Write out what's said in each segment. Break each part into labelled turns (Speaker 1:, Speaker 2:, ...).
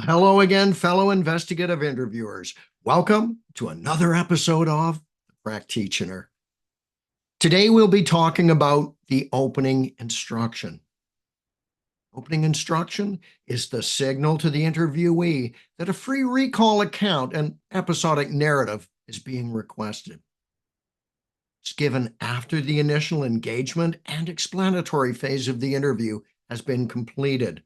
Speaker 1: Hello again, fellow investigative interviewers. Welcome to another episode of The Practitioner. Today we'll be talking about the opening instruction. Opening instruction is the signal to the interviewee that a free recall account and episodic narrative is being requested. It's given after the initial engagement and explanatory phase of the interview has been completed.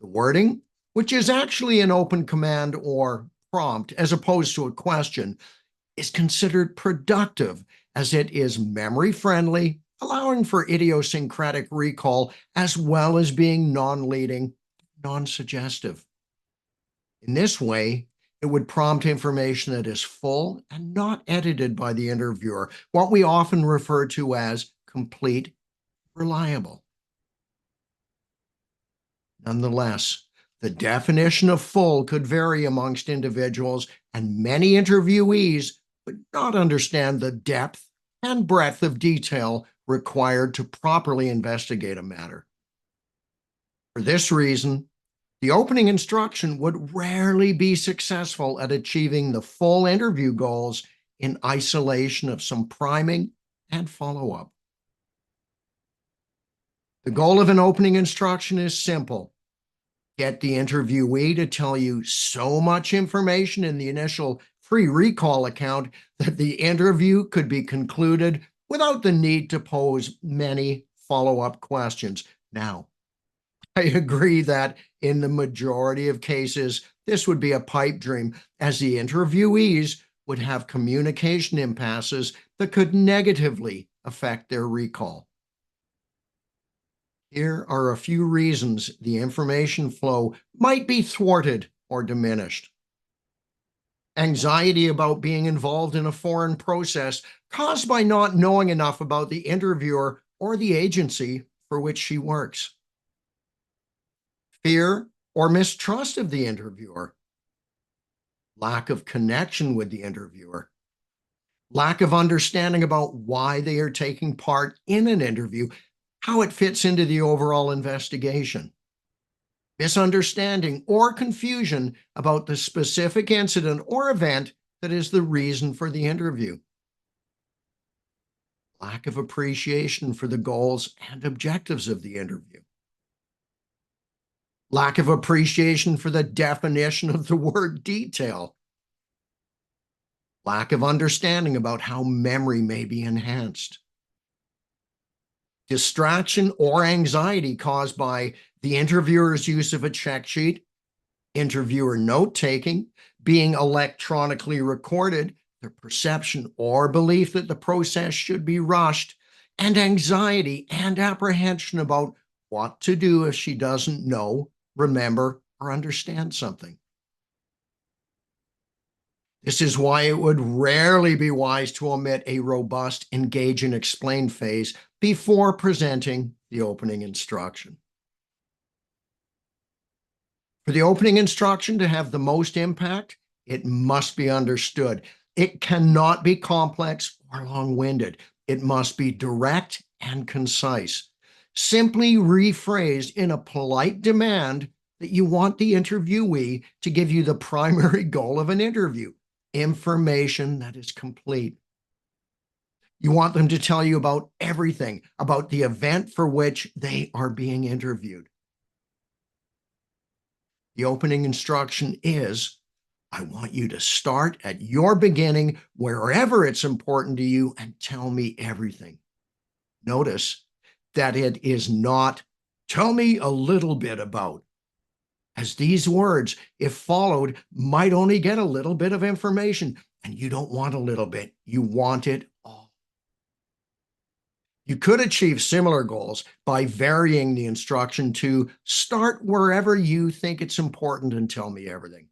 Speaker 1: The wording, which is actually an open command or prompt as opposed to a question, is considered productive as it is memory-friendly, allowing for idiosyncratic recall as well as being non-leading, non-suggestive. In this way, it would prompt information that is full and not edited by the interviewer, what we often refer to as complete, reliable. Nonetheless, the definition of full could vary amongst individuals, and many interviewees would not understand the depth and breadth of detail required to properly investigate a matter. For this reason, the opening instruction would rarely be successful at achieving the full interview goals in isolation of some priming and follow-up. The goal of an opening instruction is simple. Get the interviewee to tell you so much information in the initial free recall account that the interview could be concluded without the need to pose many follow-up questions. Now, I agree that in the majority of cases, this would be a pipe dream, as the interviewees would have communication impasses that could negatively affect their recall. Here are a few reasons the information flow might be thwarted or diminished. Anxiety about being involved in a foreign process caused by not knowing enough about the interviewer or the agency for which she works. Fear or mistrust of the interviewer. Lack of connection with the interviewer. Lack of understanding about why they are taking part in an interview, how it fits into the overall investigation. Misunderstanding or confusion about the specific incident or event that is the reason for the interview. Lack of appreciation for the goals and objectives of the interview. Lack of appreciation for the definition of the word detail. Lack of understanding about how memory may be enhanced. Distraction or anxiety caused by the interviewer's use of a check sheet, interviewer note-taking, being electronically recorded, their perception or belief that the process should be rushed, and anxiety and apprehension about what to do if she doesn't know, remember, or understand something. This is why it would rarely be wise to omit a robust engage and explain phase before presenting the opening instruction. For the opening instruction to have the most impact, it must be understood. It cannot be complex or long-winded. It must be direct and concise. Simply rephrased in a polite demand that you want the interviewee to give you the primary goal of an interview, information that is complete. You want them to tell you about everything, about the event for which they are being interviewed. The opening instruction is, I want you to start at your beginning, wherever it's important to you, and tell me everything. Notice that it is not, tell me a little bit about, as these words, if followed, might only get a little bit of information, and you don't want a little bit, you want it all. You could achieve similar goals by varying the instruction to start wherever you think it's important and tell me everything.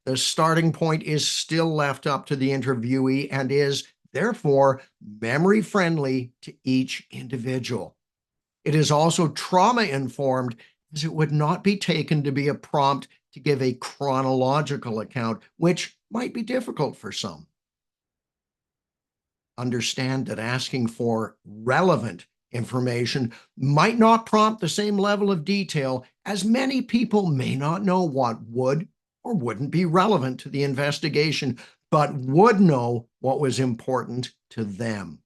Speaker 1: The starting point is still left up to the interviewee and is, therefore, memory-friendly to each individual. It is also trauma-informed, as it would not be taken to be a prompt to give a chronological account, which might be difficult for some. Understand that asking for relevant Information might not prompt the same level of detail, as many people may not know what would or wouldn't be relevant to the investigation, but would know what was important to them.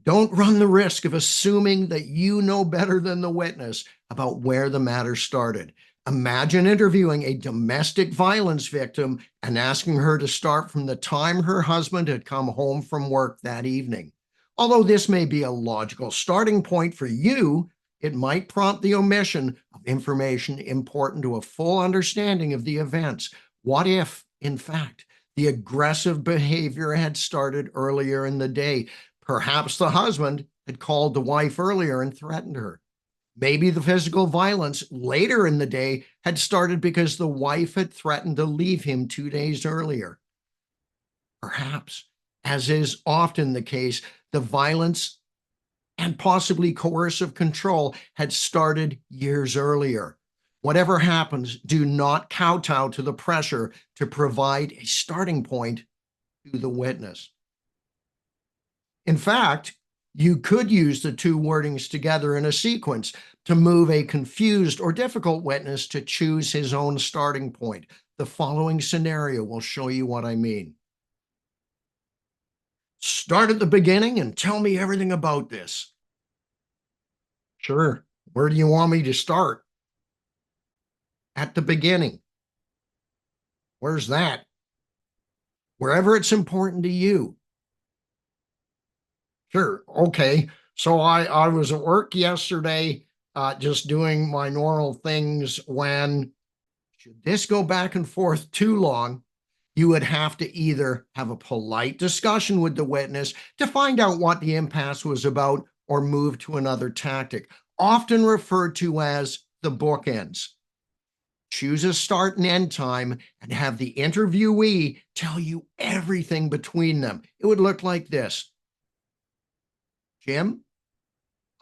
Speaker 1: Don't run the risk of assuming that you know better than the witness about where the matter started. Imagine interviewing a domestic violence victim and asking her to start from the time her husband had come home from work that evening. Although this may be a logical starting point for you, it might prompt the omission of information important to a full understanding of the events. What if, in fact, the aggressive behavior had started earlier in the day? Perhaps the husband had called the wife earlier and threatened her. Maybe the physical violence later in the day had started because the wife had threatened to leave him 2 days earlier. Perhaps, as is often the case, the violence and possibly coercive control had started years earlier. Whatever happens, do not kowtow to the pressure to provide a starting point to the witness. In fact, you could use the two wordings together in a sequence to move a confused or difficult witness to choose his own starting point. The following scenario will show you what I mean. Start at the beginning and tell me everything about this. Sure. Where do you want me to start? At the beginning. Where's that? Wherever it's important to you. Sure. Okay. So I was at work yesterday, just doing my normal things when, should this go back and forth too long, you would have to either have a polite discussion with the witness to find out what the impasse was about or move to another tactic, often referred to as the bookends. Choose a start and end time and have the interviewee tell you everything between them. It would look like this. Jim,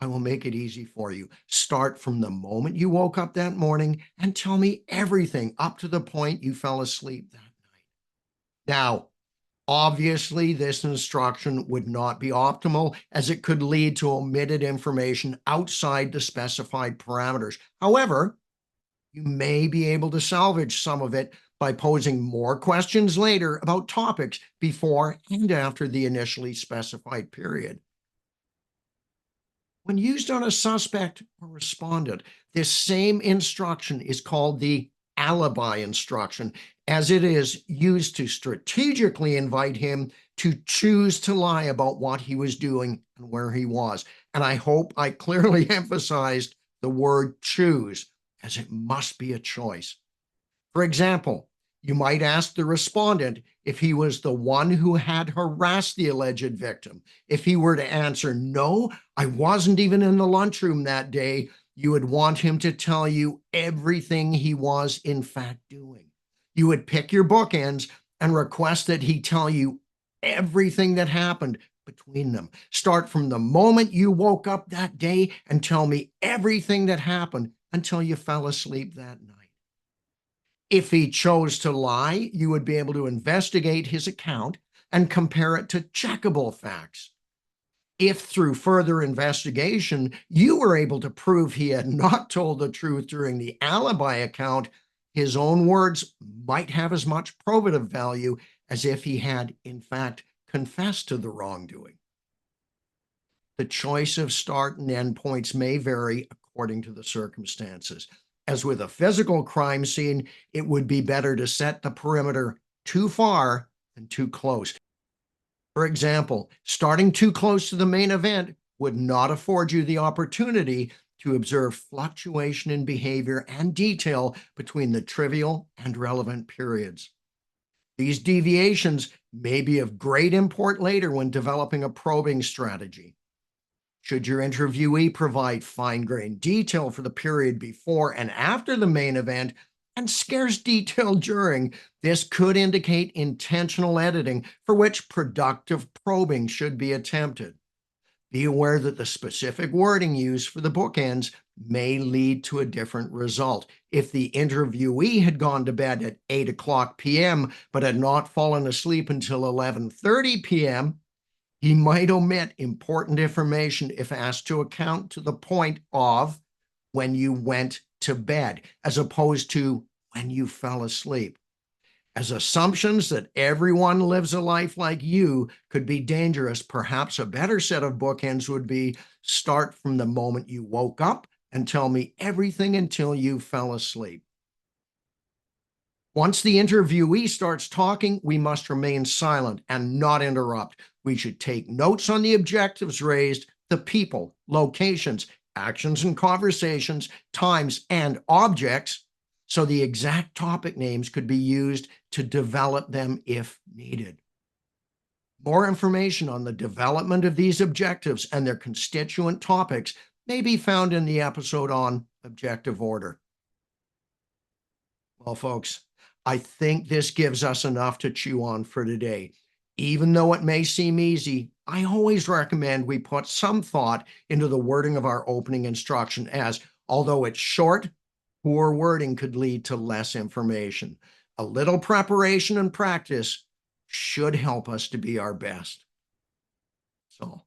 Speaker 1: I will make it easy for you. Start from the moment you woke up that morning and tell me everything up to the point you fell asleep that night. Now, obviously, this instruction would not be optimal, as it could lead to omitted information outside the specified parameters. However, you may be able to salvage some of it by posing more questions later about topics before and after the initially specified period. When used on a suspect or respondent, this same instruction is called the alibi instruction, as it is used to strategically invite him to choose to lie about what he was doing and where he was. And I hope I clearly emphasized the word choose, as it must be a choice. For example, you might ask the respondent if he was the one who had harassed the alleged victim. If he were to answer, no, I wasn't even in the lunchroom that day, you would want him to tell you everything he was in fact doing. You would pick your bookends and request that he tell you everything that happened between them. Start from the moment you woke up that day and tell me everything that happened until you fell asleep that night. If he chose to lie, you would be able to investigate his account and compare it to checkable facts. If through further investigation, you were able to prove he had not told the truth during the alibi account, his own words might have as much probative value as if he had, in fact, confessed to the wrongdoing. The choice of start and end points may vary according to the circumstances. As with a physical crime scene, it would be better to set the perimeter too far than too close. For example, starting too close to the main event would not afford you the opportunity to observe fluctuation in behavior and detail between the trivial and relevant periods. These deviations may be of great import later when developing a probing strategy. Should your interviewee provide fine-grained detail for the period before and after the main event and scarce detail during, this could indicate intentional editing for which productive probing should be attempted. Be aware that the specific wording used for the bookends may lead to a different result. If the interviewee had gone to bed at 8 o'clock p.m. but had not fallen asleep until 11:30 p.m., He might omit important information if asked to account to the point of when you went to bed, as opposed to when you fell asleep. As assumptions that everyone lives a life like you could be dangerous, perhaps a better set of bookends would be start from the moment you woke up and tell me everything until you fell asleep. Once the interviewee starts talking, we must remain silent and not interrupt. We should take notes on the objectives raised, the people, locations, actions and conversations, times, and objects, so the exact topic names could be used to develop them if needed. More information on the development of these objectives and their constituent topics may be found in the episode on objective order. Well, folks, I think this gives us enough to chew on for today. Even though it may seem easy, I always recommend we put some thought into the wording of our opening instruction, as although it's short, poor wording could lead to less information. A little preparation and practice should help us to be our best. So